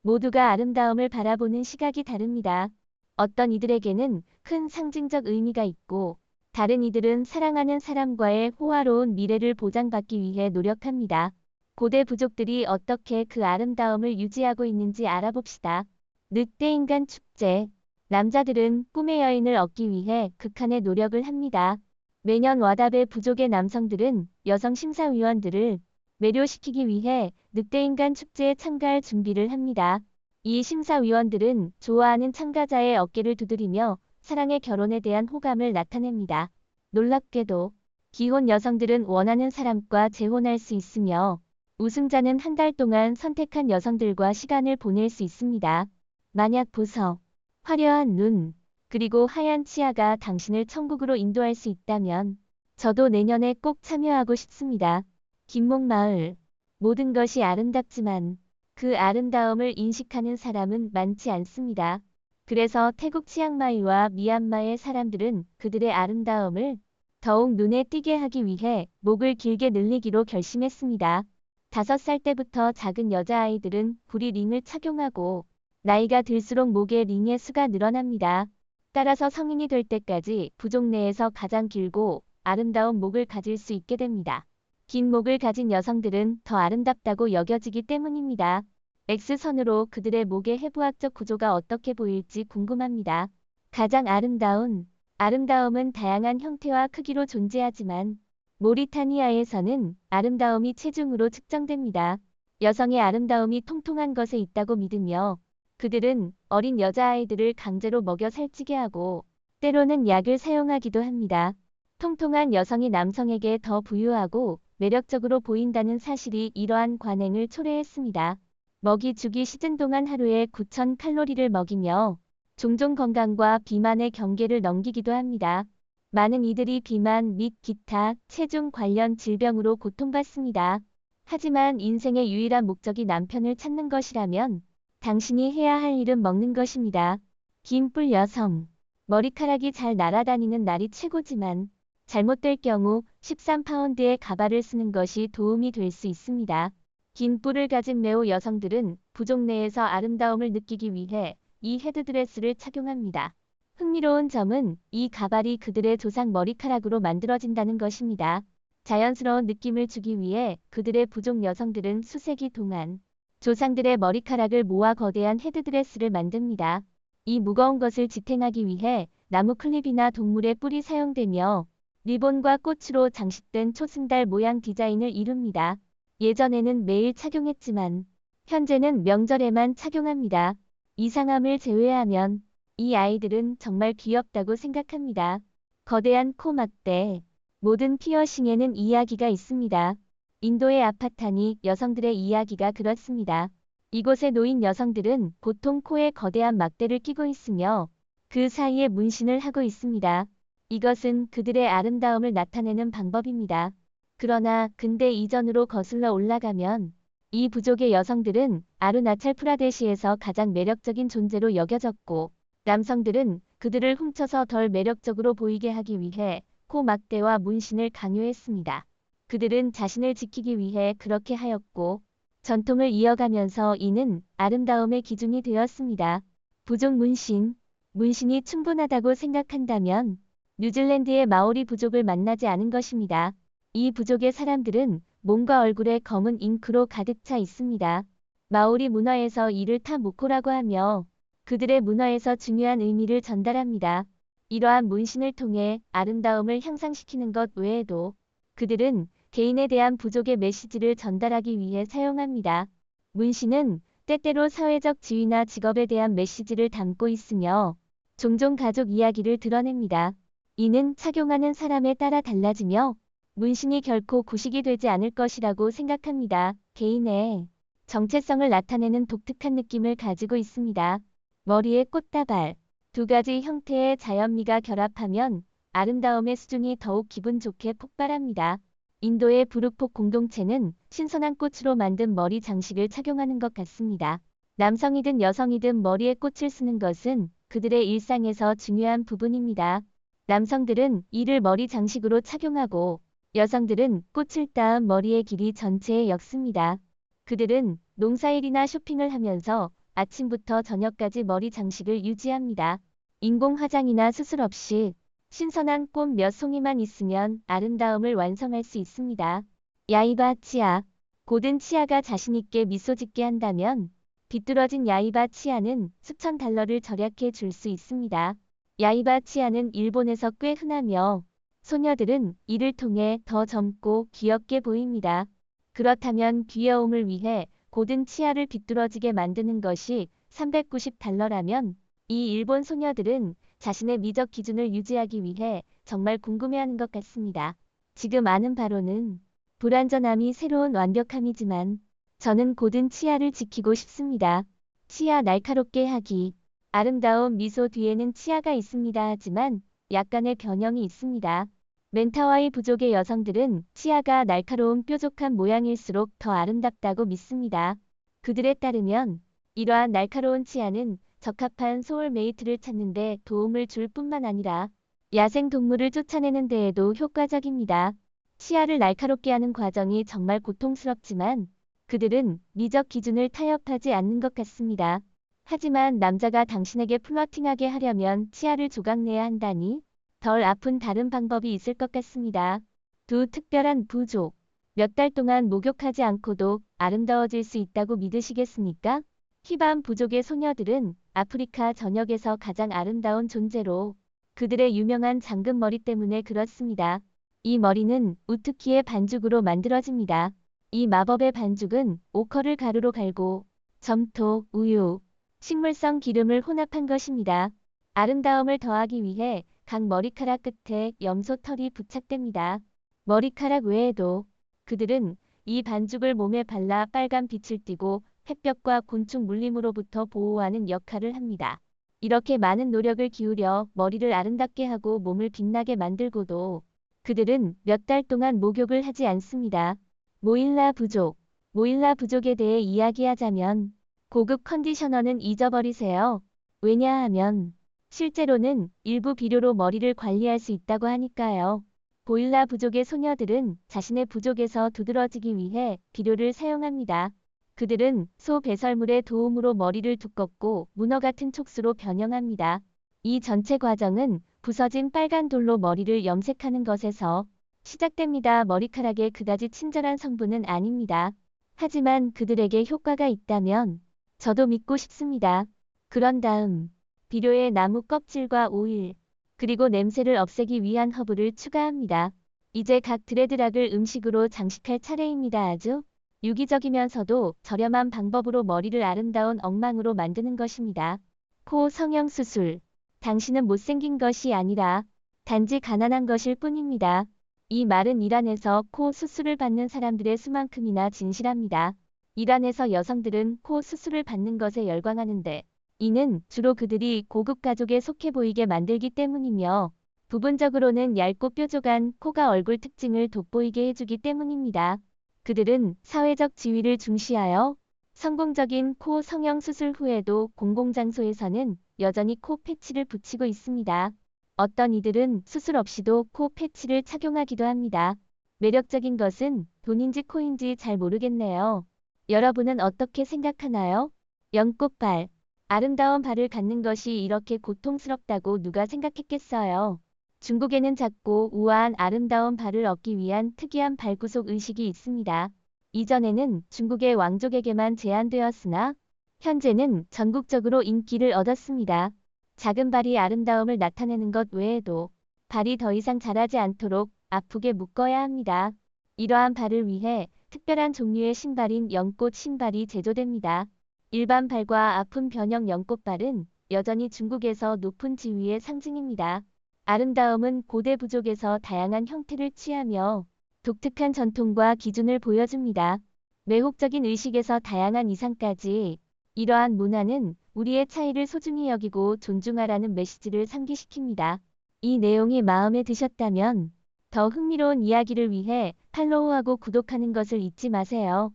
모두가 아름다움을 바라보는 시각이 다릅니다. 어떤 이들에게는 큰 상징적 의미가 있고, 다른 이들은 사랑하는 사람과의 호화로운 미래를 보장받기 위해 노력합니다. 고대 부족들이 어떻게 그 아름다움을 유지하고 있는지 알아봅시다. 늑대인간 축제. 남자들은 꿈의 여인을 얻기 위해 극한의 노력을 합니다. 매년 와다베 부족의 남성들은 여성 심사위원들을 매료시키기 위해 늑대인간 축제에 참가할 준비를 합니다. 이 심사위원들은 좋아하는 참가자의 어깨를 두드리며 사랑의 결혼에 대한 호감을 나타냅니다. 놀랍게도 기혼 여성들은 원하는 사람과 재혼할 수 있으며 우승자는 한 달 동안 선택한 여성들과 시간을 보낼 수 있습니다. 만약 보석, 화려한 눈, 그리고 하얀 치아가 당신을 천국으로 인도할 수 있다면 저도 내년에 꼭 참여하고 싶습니다. 김목마을. 모든 것이 아름답지만 그 아름다움을 인식하는 사람은 많지 않습니다. 그래서 태국 치앙마이와 미얀마의 사람들은 그들의 아름다움을 더욱 눈에 띄게 하기 위해 목을 길게 늘리기로 결심했습니다. 5살 때부터 작은 여자아이들은 부리 링을 착용하고 나이가 들수록 목의 링의 수가 늘어납니다. 따라서 성인이 될 때까지 부족 내에서 가장 길고 아름다운 목을 가질 수 있게 됩니다. 긴 목을 가진 여성들은 더 아름답다고 여겨지기 때문입니다. X선으로 그들의 목의 해부학적 구조가 어떻게 보일지 궁금합니다. 가장 아름다움은 다양한 형태와 크기로 존재하지만 모리타니아에서는 아름다움이 체중으로 측정됩니다. 여성의 아름다움이 통통한 것에 있다고 믿으며 그들은 어린 여자아이들을 강제로 먹여 살찌게 하고 때로는 약을 사용하기도 합니다. 통통한 여성이 남성에게 더 부유하고 매력적으로 보인다는 사실이 이러한 관행을 초래했습니다. 먹이 주기 시즌 동안 하루에 9,000칼로리를 먹이며 종종 건강과 비만의 경계를 넘기기도 합니다. 많은 이들이 비만 및 기타 체중 관련 질병으로 고통받습니다. 하지만 인생의 유일한 목적이 남편을 찾는 것이라면 당신이 해야 할 일은 먹는 것입니다. 긴 뿔 여성. 머리카락이 잘 날아다니는 날이 최고지만 잘못될 경우 13파운드의 가발을 쓰는 것이 도움이 될 수 있습니다. 긴 뿔을 가진 매우 여성들은 부족 내에서 아름다움을 느끼기 위해 이 헤드드레스를 착용합니다. 흥미로운 점은 이 가발이 그들의 조상 머리카락으로 만들어진다는 것입니다. 자연스러운 느낌을 주기 위해 그들의 부족 여성들은 수세기 동안 조상들의 머리카락을 모아 거대한 헤드드레스를 만듭니다. 이 무거운 것을 지탱하기 위해 나무 클립이나 동물의 뿔이 사용되며 리본과 꽃으로 장식된 초승달 모양 디자인을 이룹니다. 예전에는 매일 착용했지만 현재는 명절에만 착용합니다. 이상함을 제외하면 이 아이들은 정말 귀엽다고 생각합니다. 거대한 코 막대. 모든 피어싱에는 이야기가 있습니다. 인도의 아파타니 여성들의 이야기가 그렇습니다. 이곳에 놓인 여성들은 보통 코에 거대한 막대를 끼고 있으며 그 사이에 문신을 하고 있습니다. 이것은 그들의 아름다움을 나타내는 방법입니다. 그러나 근대 이전으로 거슬러 올라가면 이 부족의 여성들은 아루나찰 프라데시에서 가장 매력적인 존재로 여겨졌고 남성들은 그들을 훔쳐서 덜 매력적으로 보이게 하기 위해 코 막대와 문신을 강요했습니다. 그들은 자신을 지키기 위해 그렇게 하였고 전통을 이어가면서 이는 아름다움의 기준이 되었습니다. 부족 문신. 문신이 충분하다고 생각한다면 뉴질랜드의 마오리 부족을 만나지 않은 것입니다. 이 부족의 사람들은 몸과 얼굴에 검은 잉크로 가득 차 있습니다. 마오리 문화에서 이를 타무코라고 하며 그들의 문화에서 중요한 의미를 전달합니다. 이러한 문신을 통해 아름다움을 향상시키는 것 외에도 그들은 개인에 대한 부족의 메시지를 전달하기 위해 사용합니다. 문신은 때때로 사회적 지위나 직업에 대한 메시지를 담고 있으며 종종 가족 이야기를 드러냅니다. 이는 착용하는 사람에 따라 달라지며 문신이 결코 구식이 되지 않을 것이라고 생각합니다. 개인의 정체성을 나타내는 독특한 느낌을 가지고 있습니다. 머리에 꽃다발. 두 가지 형태의 자연미가 결합하면 아름다움의 수준이 더욱 기분 좋게 폭발합니다. 인도의 부르폭 공동체는 신선한 꽃으로 만든 머리 장식을 착용하는 것 같습니다. 남성이든 여성이든 머리에 꽃을 쓰는 것은 그들의 일상에서 중요한 부분입니다. 남성들은 이를 머리 장식으로 착용하고 여성들은 꽃을 따은 머리의 길이 전체에 엮습니다. 그들은 농사일이나 쇼핑을 하면서 아침부터 저녁까지 머리 장식을 유지합니다. 인공 화장이나 수술 없이 신선한 꽃 몇 송이만 있으면 아름다움을 완성할 수 있습니다. 야이바 치아. 고든 치아가 자신있게 미소 짓게 한다면 비뚤어진 야이바 치아는 수천 달러를 절약해 줄 수 있습니다. 야이바 치아는 일본에서 꽤 흔하며 소녀들은 이를 통해 더 젊고 귀엽게 보입니다. 그렇다면 귀여움을 위해 고든 치아를 비뚤어지게 만드는 것이 390달러라면 이 일본 소녀들은 자신의 미적 기준을 유지하기 위해 정말 궁금해하는 것 같습니다. 지금 아는 바로는 불완전함이 새로운 완벽함이지만 저는 고든 치아를 지키고 싶습니다. 치아 날카롭게 하기. 아름다운 미소 뒤에는 치아가 있습니다. 하지만 약간의 변형이 있습니다. 멘타와이 부족의 여성들은 치아가 날카로운 뾰족한 모양일수록 더 아름답다고 믿습니다. 그들에 따르면 이러한 날카로운 치아는 적합한 소울메이트를 찾는 데 도움을 줄 뿐만 아니라 야생동물을 쫓아내는 데에도 효과적입니다. 치아를 날카롭게 하는 과정이 정말 고통스럽지만 그들은 미적 기준을 타협하지 않는 것 같습니다. 하지만 남자가 당신에게 플러팅하게 하려면 치아를 조각내야 한다니 덜 아픈 다른 방법이 있을 것 같습니다. 두 특별한 부족. 몇 달 동안 목욕하지 않고도 아름다워질 수 있다고 믿으시겠습니까? 히반 부족의 소녀들은 아프리카 전역에서 가장 아름다운 존재로 그들의 유명한 잠금머리 때문에 그렇습니다. 이 머리는 우트키의 반죽으로 만들어집니다. 이 마법의 반죽은 오컬을 가루로 갈고 점토, 우유, 식물성 기름을 혼합한 것입니다. 아름다움을 더하기 위해 각 머리카락 끝에 염소 털이 부착됩니다. 머리카락 외에도 그들은 이 반죽을 몸에 발라 빨간 빛을 띠고 햇볕과 곤충 물림으로부터 보호하는 역할을 합니다. 이렇게 많은 노력을 기울여 머리를 아름답게 하고 몸을 빛나게 만들고도 그들은 몇 달 동안 목욕을 하지 않습니다. 모일라 부족. 모일라 부족에 대해 이야기하자면 고급 컨디셔너는 잊어버리세요. 왜냐하면 실제로는 일부 비료로 머리를 관리할 수 있다고 하니까요. 보일라 부족의 소녀들은 자신의 부족에서 두드러지기 위해 비료를 사용합니다. 그들은 소 배설물의 도움으로 머리를 두껍고 문어 같은 촉수로 변형합니다. 이 전체 과정은 부서진 빨간 돌로 머리를 염색하는 것에서 시작됩니다. 머리카락에 그다지 친절한 성분은 아닙니다. 하지만 그들에게 효과가 있다면 저도 믿고 싶습니다. 그런 다음 비료에 나무 껍질과 오일, 그리고 냄새를 없애기 위한 허브를 추가합니다. 이제 각 드레드락을 음식으로 장식할 차례입니다. 아주 유기적이면서도 저렴한 방법으로 머리를 아름다운 엉망으로 만드는 것입니다. 코 성형수술. 당신은 못생긴 것이 아니라 단지 가난한 것일 뿐입니다. 이 말은 이란에서 코 수술을 받는 사람들의 수만큼이나 진실합니다. 이란에서 여성들은 코 수술을 받는 것에 열광하는데 이는 주로 그들이 고급 가족에 속해 보이게 만들기 때문이며 부분적으로는 얇고 뾰족한 코가 얼굴 특징을 돋보이게 해주기 때문입니다. 그들은 사회적 지위를 중시하여 성공적인 코 성형 수술 후에도 공공장소에서는 여전히 코 패치를 붙이고 있습니다. 어떤 이들은 수술 없이도 코 패치를 착용하기도 합니다. 매력적인 것은 돈인지 코인지 잘 모르겠네요. 여러분은 어떻게 생각하나요? 연꽃발. 아름다운 발을 갖는 것이 이렇게 고통스럽다고 누가 생각했겠어요. 중국에는 작고 우아한 아름다운 발을 얻기 위한 특이한 발구속 의식이 있습니다. 이전에는 중국의 왕족에게만 제한되었으나 현재는 전국적으로 인기를 얻었습니다. 작은 발이 아름다움을 나타내는 것 외에도 발이 더 이상 자라지 않도록 아프게 묶어야 합니다. 이러한 발을 위해 특별한 종류의 신발인 연꽃 신발이 제조됩니다. 일반 발과 아픈 변형 연꽃발은 여전히 중국에서 높은 지위의 상징입니다. 아름다움은 고대 부족에서 다양한 형태를 취하며 독특한 전통과 기준을 보여줍니다. 매혹적인 의식에서 다양한 이상까지 이러한 문화는 우리의 차이를 소중히 여기고 존중하라는 메시지를 상기시킵니다. 이 내용이 마음에 드셨다면 더 흥미로운 이야기를 위해 팔로우하고 구독하는 것을 잊지 마세요.